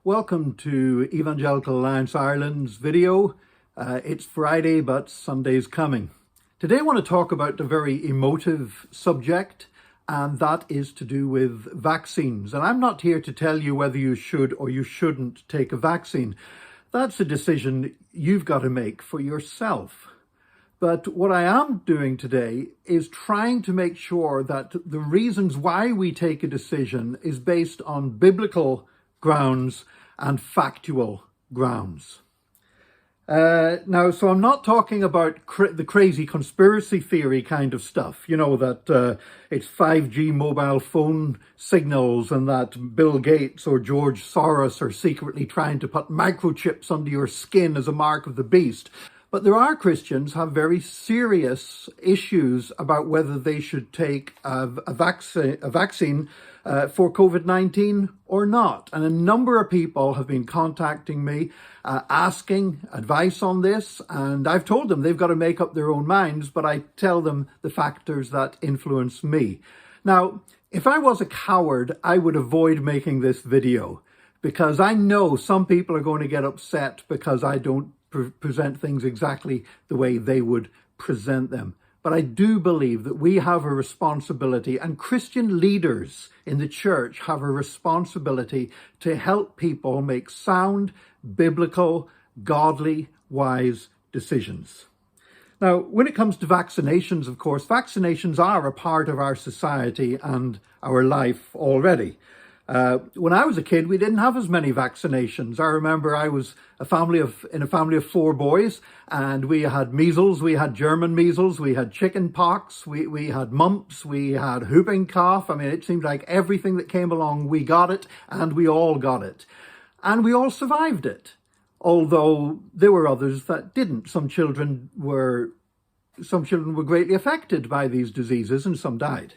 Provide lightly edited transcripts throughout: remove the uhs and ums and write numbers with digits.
Welcome to Evangelical Alliance Ireland's video. It's Friday, but Sunday's coming. Today I want to talk about a very emotive subject, and that is to do with vaccines. And I'm not here to tell you whether you should or you shouldn't take a vaccine. That's a decision you've got to make for yourself. But what I am doing today is trying to make sure that the reasons why we take a decision is based on biblical grounds and factual grounds. So I'm not talking about the crazy conspiracy theory kind of stuff, that it's 5G mobile phone signals and that Bill Gates or George Soros are secretly trying to put microchips under your skin as a mark of the beast. But there are Christians who have very serious issues about whether they should take a vaccine for COVID-19 or not. And a number of people have been contacting me asking advice on this. And I've told them they've got to make up their own minds, but I tell them the factors that influence me. Now, if I was a coward, I would avoid making this video because I know some people are going to get upset because I don't present things exactly the way they would present them. But I do believe that we have a responsibility, and Christian leaders in the church have a responsibility to help people make sound, biblical, godly, wise decisions. Now, when it comes to vaccinations, of course, vaccinations are a part of our society and our life already. When I was a kid, we didn't have as many vaccinations. I remember I was in a family of 4 boys, and we had measles, we had German measles, we had chicken pox, we had mumps, we had whooping cough. I mean, it seemed like everything that came along, we got it, and we all got it. And we all survived it, although there were others that didn't. Some children were greatly affected by these diseases, and some died.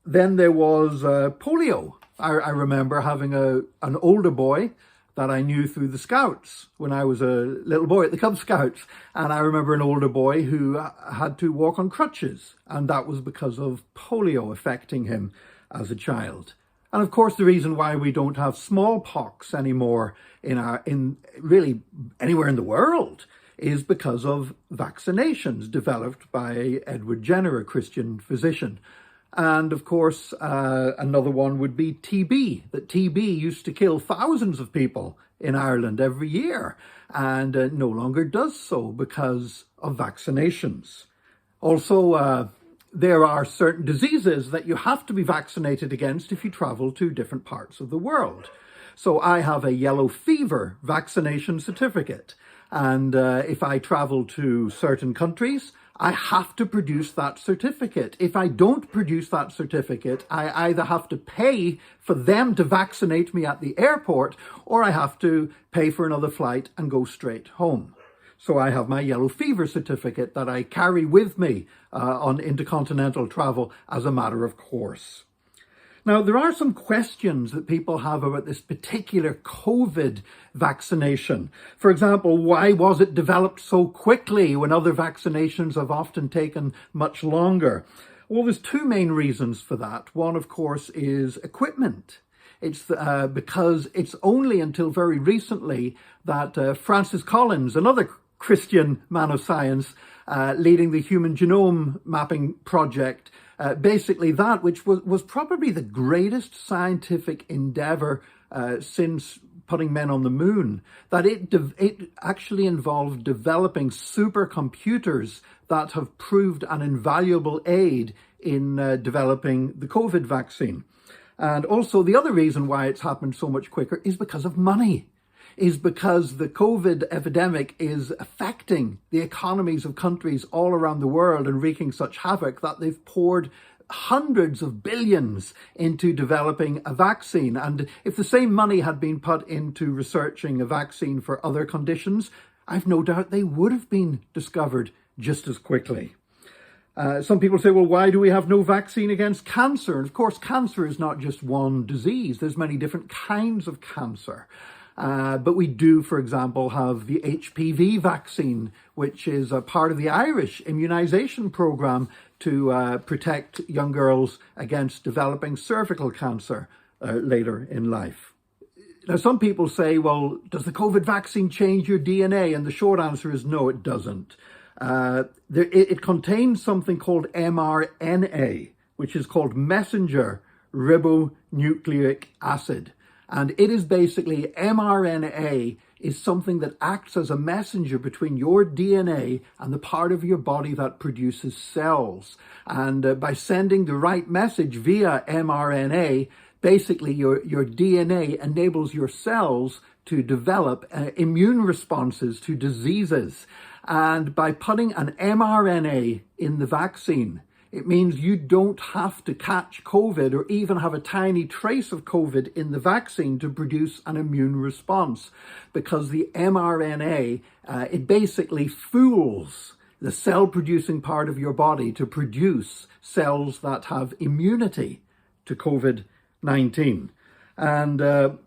Then there was polio. I remember having an older boy that I knew through the Scouts when I was a little boy at the Cub Scouts. And I remember an older boy who had to walk on crutches. And that was because of polio affecting him as a child. And of course, the reason why we don't have smallpox anymore in really anywhere in the world is because of vaccinations developed by Edward Jenner, a Christian physician. And of course, another one would be TB. That TB used to kill thousands of people in Ireland every year, and no longer does so because of vaccinations. Also, there are certain diseases that you have to be vaccinated against if you travel to different parts of the world. So I have a yellow fever vaccination certificate. And if I travel to certain countries, I have to produce that certificate. If I don't produce that certificate, I either have to pay for them to vaccinate me at the airport, or I have to pay for another flight and go straight home. So I have my yellow fever certificate that I carry with me on intercontinental travel as a matter of course. Now, there are some questions that people have about this particular COVID vaccination. For example, why was it developed so quickly when other vaccinations have often taken much longer? Well, there's 2 main reasons for that. One, of course, is equipment. It's because it's only until very recently that Francis Collins, another Christian man of science, leading the Human Genome Mapping Project, basically that which was probably the greatest scientific endeavor since putting men on the moon, that it actually involved developing supercomputers that have proved an invaluable aid in developing the COVID vaccine. And also the other reason why it's happened so much quicker is because of money. Is because the COVID epidemic is affecting the economies of countries all around the world and wreaking such havoc that they've poured hundreds of billions into developing a vaccine. And if the same money had been put into researching a vaccine for other conditions, I've no doubt they would have been discovered just as quickly. Some people say, well, why do we have no vaccine against cancer? And of course, cancer is not just one disease. There's many different kinds of cancer. But we do, for example, have the HPV vaccine, which is a part of the Irish immunisation programme to protect young girls against developing cervical cancer later in life. Now, some people say, well, does the COVID vaccine change your DNA? And the short answer is no, it doesn't. It contains something called mRNA, which is called messenger ribonucleic acid. And it is basically, mRNA is something that acts as a messenger between your DNA and the part of your body that produces cells. And by sending the right message via mRNA, basically your DNA enables your cells to develop immune responses to diseases. And by putting an mRNA in the vaccine, it means you don't have to catch COVID or even have a tiny trace of COVID in the vaccine to produce an immune response, because the mRNA, it basically fools the cell-producing part of your body to produce cells that have immunity to COVID-19. And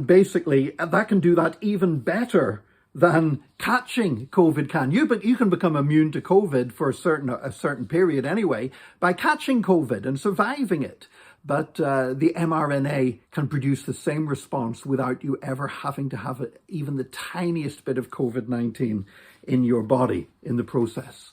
basically, that can do that even better than catching COVID can. You can become immune to COVID for a certain period anyway by catching COVID and surviving it. But the mRNA can produce the same response without you ever having to have even the tiniest bit of COVID-19 in your body in the process.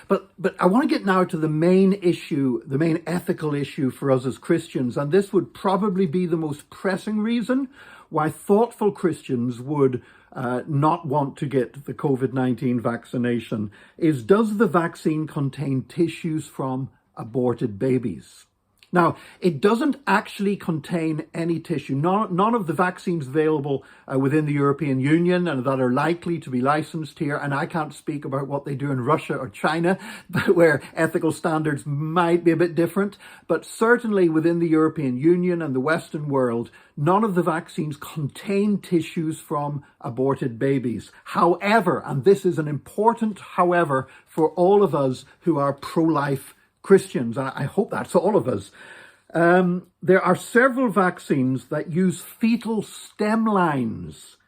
But I want to get now to the main issue, the main ethical issue for us as Christians, and this would probably be the most pressing reason why thoughtful Christians would not want to get the COVID-19 vaccination, is, does the vaccine contain tissues from aborted babies? Now, it doesn't actually contain any tissue. None of the vaccines available within the European Union and that are likely to be licensed here, and I can't speak about what they do in Russia or China, where ethical standards might be a bit different, but certainly within the European Union and the Western world, none of the vaccines contain tissues from aborted babies. However, and this is an important however for all of us who are pro-life Christians, I hope that's all of us. There are several vaccines that use fetal stem lines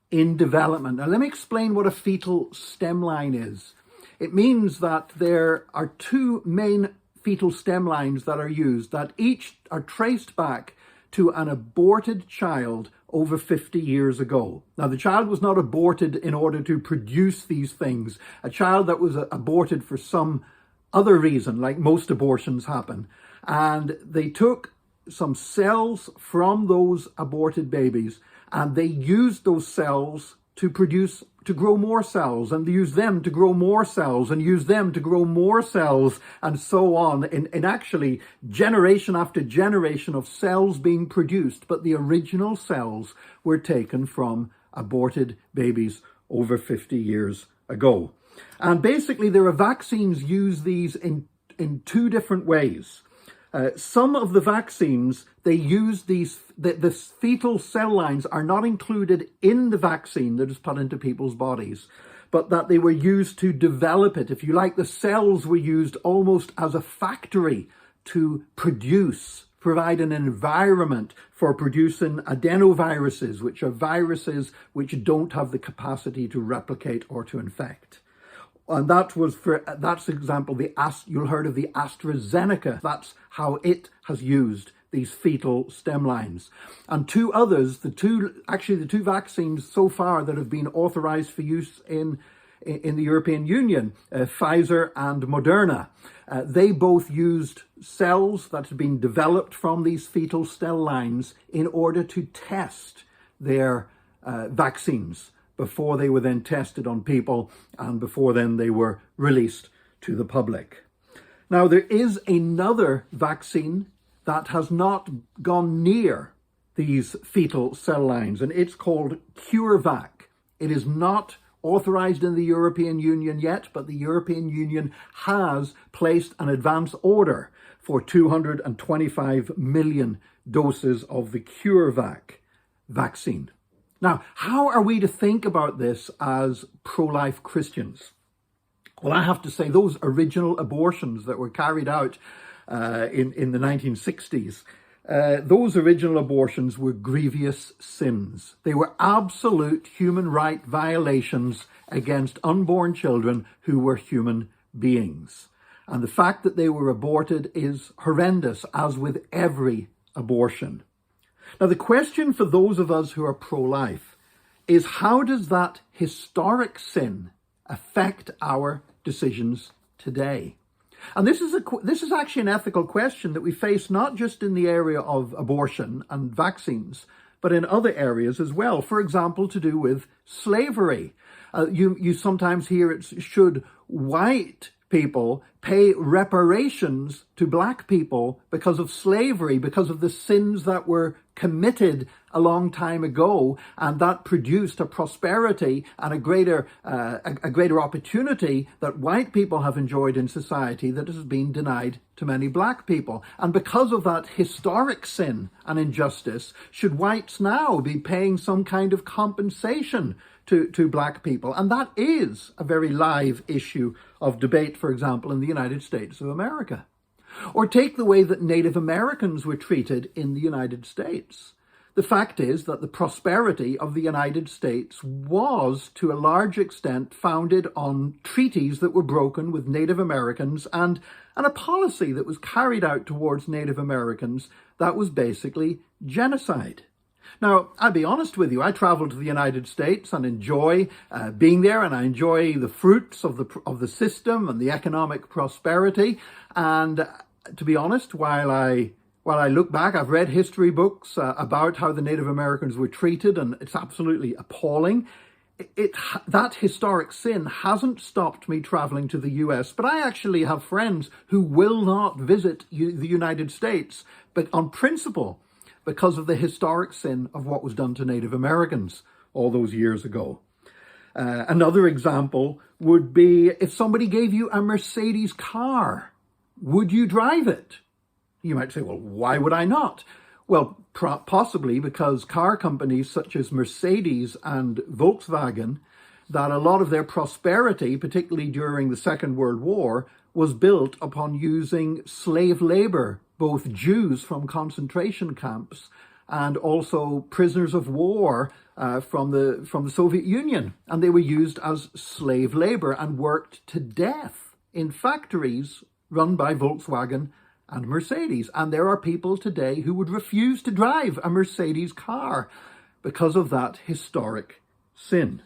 in development. Now, let me explain what a fetal stem line is. It means that there are two main fetal stem lines that are used, that each are traced back to an aborted child over 50 years ago. Now, the child was not aborted in order to produce these things. A child that was aborted for some other reason, like most abortions happen. And they took some cells from those aborted babies and they used those cells to grow more cells, and use them to grow more cells, and use them to grow more cells, and so on, in actually generation after generation of cells being produced. But the original cells were taken from aborted babies over 50 years ago. And basically, there are vaccines use these in two different ways. Some of the vaccines, they use the fetal cell lines are not included in the vaccine that is put into people's bodies, but that they were used to develop it. If you like, the cells were used almost as a factory to provide an environment for producing adenoviruses, which are viruses which don't have the capacity to replicate or to infect. And that's example, you'll heard of the AstraZeneca. That's how it has used these fetal stem lines. And two others, the two vaccines so far that have been authorized for use in the European Union, Pfizer and Moderna, they both used cells that had been developed from these fetal cell lines in order to test their vaccines before they were then tested on people, and before then they were released to the public. Now, there is another vaccine that has not gone near these fetal cell lines, and it's called CureVac. It is not authorized in the European Union yet, but the European Union has placed an advance order for 225 million doses of the CureVac vaccine. Now, how are we to think about this as pro-life Christians? Well, I have to say, those original abortions that were carried out in the 1960s, those original abortions were grievous sins. They were absolute human right violations against unborn children who were human beings. And the fact that they were aborted is horrendous, as with every abortion. Now, the question for those of us who are pro-life is, how does that historic sin affect our decisions today? And this is actually an ethical question that we face not just in the area of abortion and vaccines, but in other areas as well. For example, to do with slavery. You sometimes hear it's, should white people pay reparations to black people because of slavery, because of the sins that were committed a long time ago, and that produced a prosperity and a greater opportunity that white people have enjoyed in society that has been denied to many black people. And because of that historic sin and injustice, should whites now be paying some kind of compensation to black people? And that is a very live issue of debate, for example, in the United States of America. Or take the way that Native Americans were treated in the United States. The fact is that the prosperity of the United States was, to a large extent, founded on treaties that were broken with Native Americans and a policy that was carried out towards Native Americans that was basically genocide. Now, I'll be honest with you, I travel to the United States and enjoy being there, and I enjoy the fruits of the system and the economic prosperity. And to be honest, while I look back, I've read history books about how the Native Americans were treated, and it's absolutely appalling. That historic sin hasn't stopped me traveling to the US, but I actually have friends who will not visit the United States, but on principle, because of the historic sin of what was done to Native Americans all those years ago. Another example would be if somebody gave you a Mercedes car, would you drive it? You might say, well, why would I not? Well, possibly because car companies such as Mercedes and Volkswagen, that a lot of their prosperity, particularly during the Second World War, was built upon using slave labor, both Jews from concentration camps and also prisoners of war from the Soviet Union. And they were used as slave labor and worked to death in factories run by Volkswagen and Mercedes. And there are people today who would refuse to drive a Mercedes car because of that historic sin.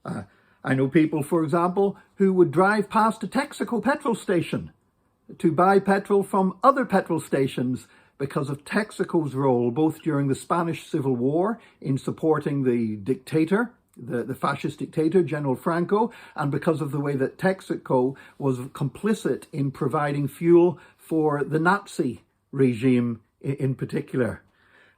I know people, for example, who would drive past a Texaco petrol station to buy petrol from other petrol stations because of Texaco's role, both during the Spanish Civil War in supporting the dictator, the fascist dictator, General Franco, and because of the way that Texaco was complicit in providing fuel for the Nazi regime in particular.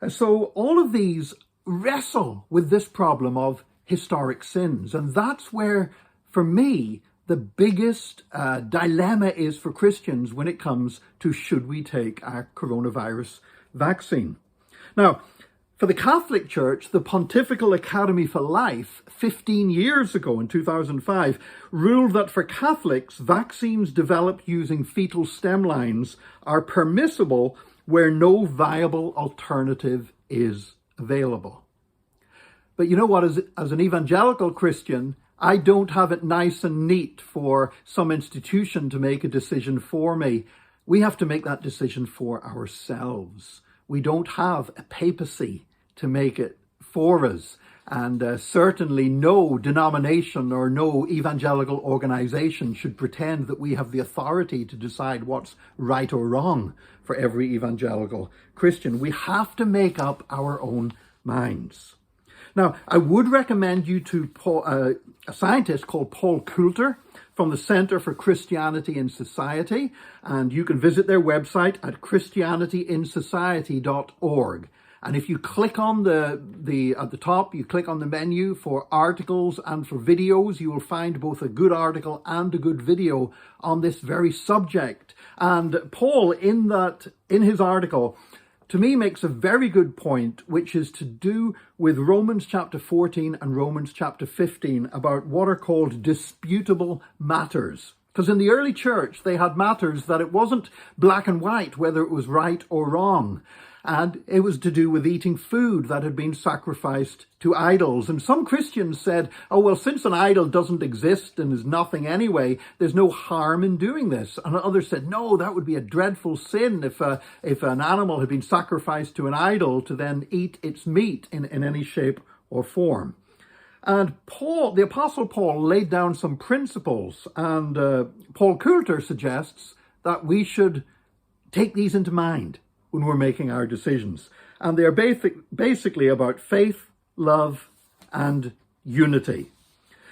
And so all of these wrestle with this problem of historic sins. And that's where, for me, the biggest dilemma is for Christians when it comes to should we take our coronavirus vaccine. Now, for the Catholic Church, the Pontifical Academy for Life, 15 years ago in 2005, ruled that for Catholics, vaccines developed using fetal stem lines are permissible where no viable alternative is available. But you know what, as an evangelical Christian, I don't have it nice and neat for some institution to make a decision for me. We have to make that decision for ourselves. We don't have a papacy to make it for us. And certainly no denomination or no evangelical organization should pretend that we have the authority to decide what's right or wrong for every evangelical Christian. We have to make up our own minds. Now, I would recommend you to a scientist called Paul Coulter from the Center for Christianity in Society, and you can visit their website at christianityinsociety.org. And if you click on at the top, you click on the menu for articles and for videos, you will find both a good article and a good video on this very subject. And Paul, in his article, to me makes a very good point, which is to do with Romans chapter 14 and Romans chapter 15 about what are called disputable matters. Because in the early church, they had matters that it wasn't black and white, whether it was right or wrong. And it was to do with eating food that had been sacrificed to idols. And some Christians said, oh, well, since an idol doesn't exist and is nothing anyway, there's no harm in doing this. And others said, no, that would be a dreadful sin if an animal had been sacrificed to an idol to then eat its meat in any shape or form. And the Apostle Paul laid down some principles, and Paul Coulter suggests that we should take these into mind when we're making our decisions. And they're basically about faith, love, and unity.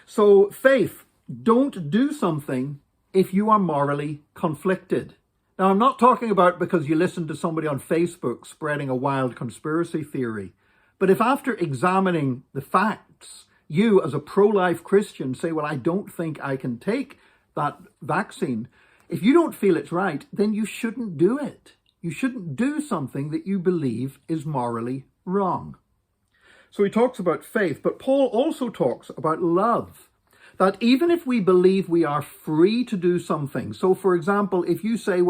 So faith, don't do something if you are morally conflicted. Now, I'm not talking about because you listen to somebody on Facebook spreading a wild conspiracy theory. But if after examining the facts, you as a pro-life Christian say, well, I don't think I can take that vaccine. If you don't feel it's right, then you shouldn't do it. You shouldn't do something that you believe is morally wrong. So he talks about faith, but Paul also talks about love. That even if we believe we are free to do something, so for example, if you say, in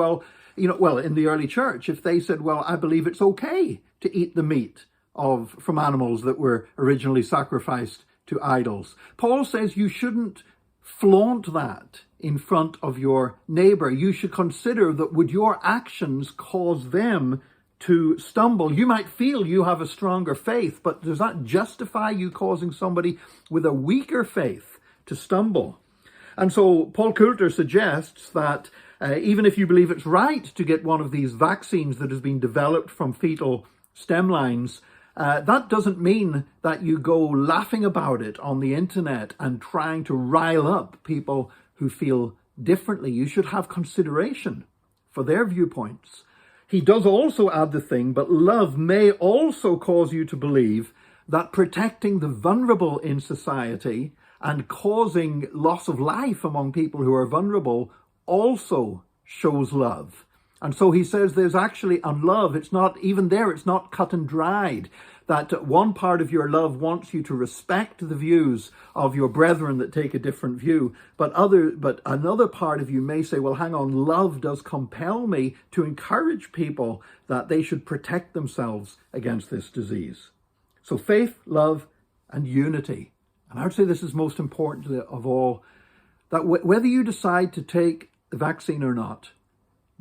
the early church, if they said, well, I believe it's okay to eat the meat from animals that were originally sacrificed to idols. Paul says you shouldn't flaunt that in front of your neighbor. You should consider that would your actions cause them to stumble. You might feel you have a stronger faith, but does that justify you causing somebody with a weaker faith to stumble? And so Paul Coulter suggests that even if you believe it's right to get one of these vaccines that has been developed from fetal stem lines, that doesn't mean that you go laughing about it on the internet and trying to rile up people who feel differently. You should have consideration for their viewpoints. He does also add the thing, but love may also cause you to believe that protecting the vulnerable in society and causing loss of life among people who are vulnerable also shows love. And so he says there's actually on love, it's not even there, it's not cut and dried. That one part of your love wants you to respect the views of your brethren that take a different view. But another part of you may say, well, hang on, love does compel me to encourage people that they should protect themselves against this disease. So faith, love, and unity. And I would say this is most important of all, that whether you decide to take the vaccine or not,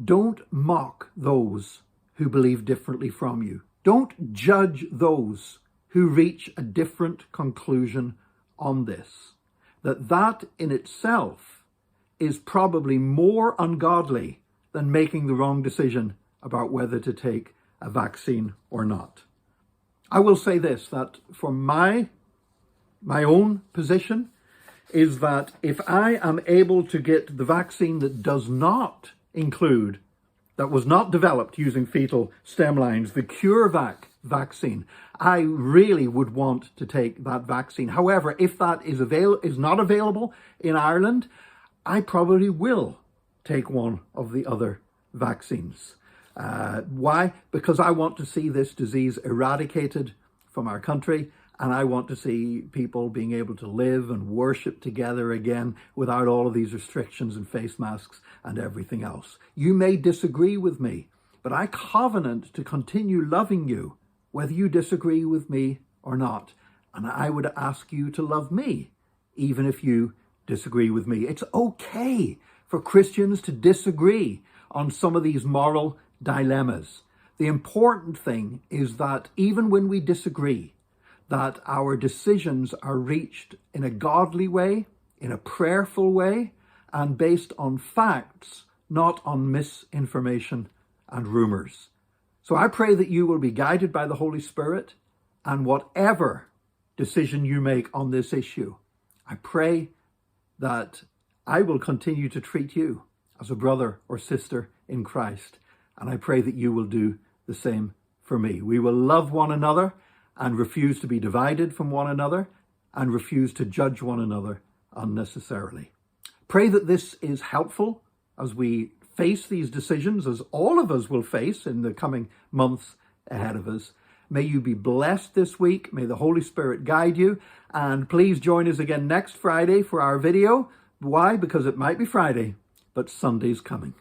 don't mock those who believe differently from you. Don't judge those who reach a different conclusion on this. That in itself is probably more ungodly than making the wrong decision about whether to take a vaccine or not. I will say this, that for my own position is that if I am able to get the vaccine that does not include, that was not developed using fetal stem lines, the CureVac vaccine, I really would want to take that vaccine. However, if that is not available in Ireland, I probably will take one of the other vaccines. Why? Because I want to see this disease eradicated from our country, and I want to see people being able to live and worship together again without all of these restrictions and face masks and everything else. You may disagree with me, but I covenant to continue loving you, whether you disagree with me or not. And I would ask you to love me, even if you disagree with me. It's okay for Christians to disagree on some of these moral dilemmas. The important thing is that even when we disagree, that our decisions are reached in a godly way, in a prayerful way, and based on facts, not on misinformation and rumors. So I pray that you will be guided by the Holy Spirit, and whatever decision you make on this issue, I pray that I will continue to treat you as a brother or sister in Christ, and I pray that you will do the same for me. We will love one another and refuse to be divided from one another and refuse to judge one another unnecessarily. Pray that this is helpful as we face these decisions, as all of us will face in the coming months ahead of us. May you be blessed this week. May the Holy Spirit guide you. And please join us again next Friday for our video. Why? Because it might be Friday, but Sunday's coming.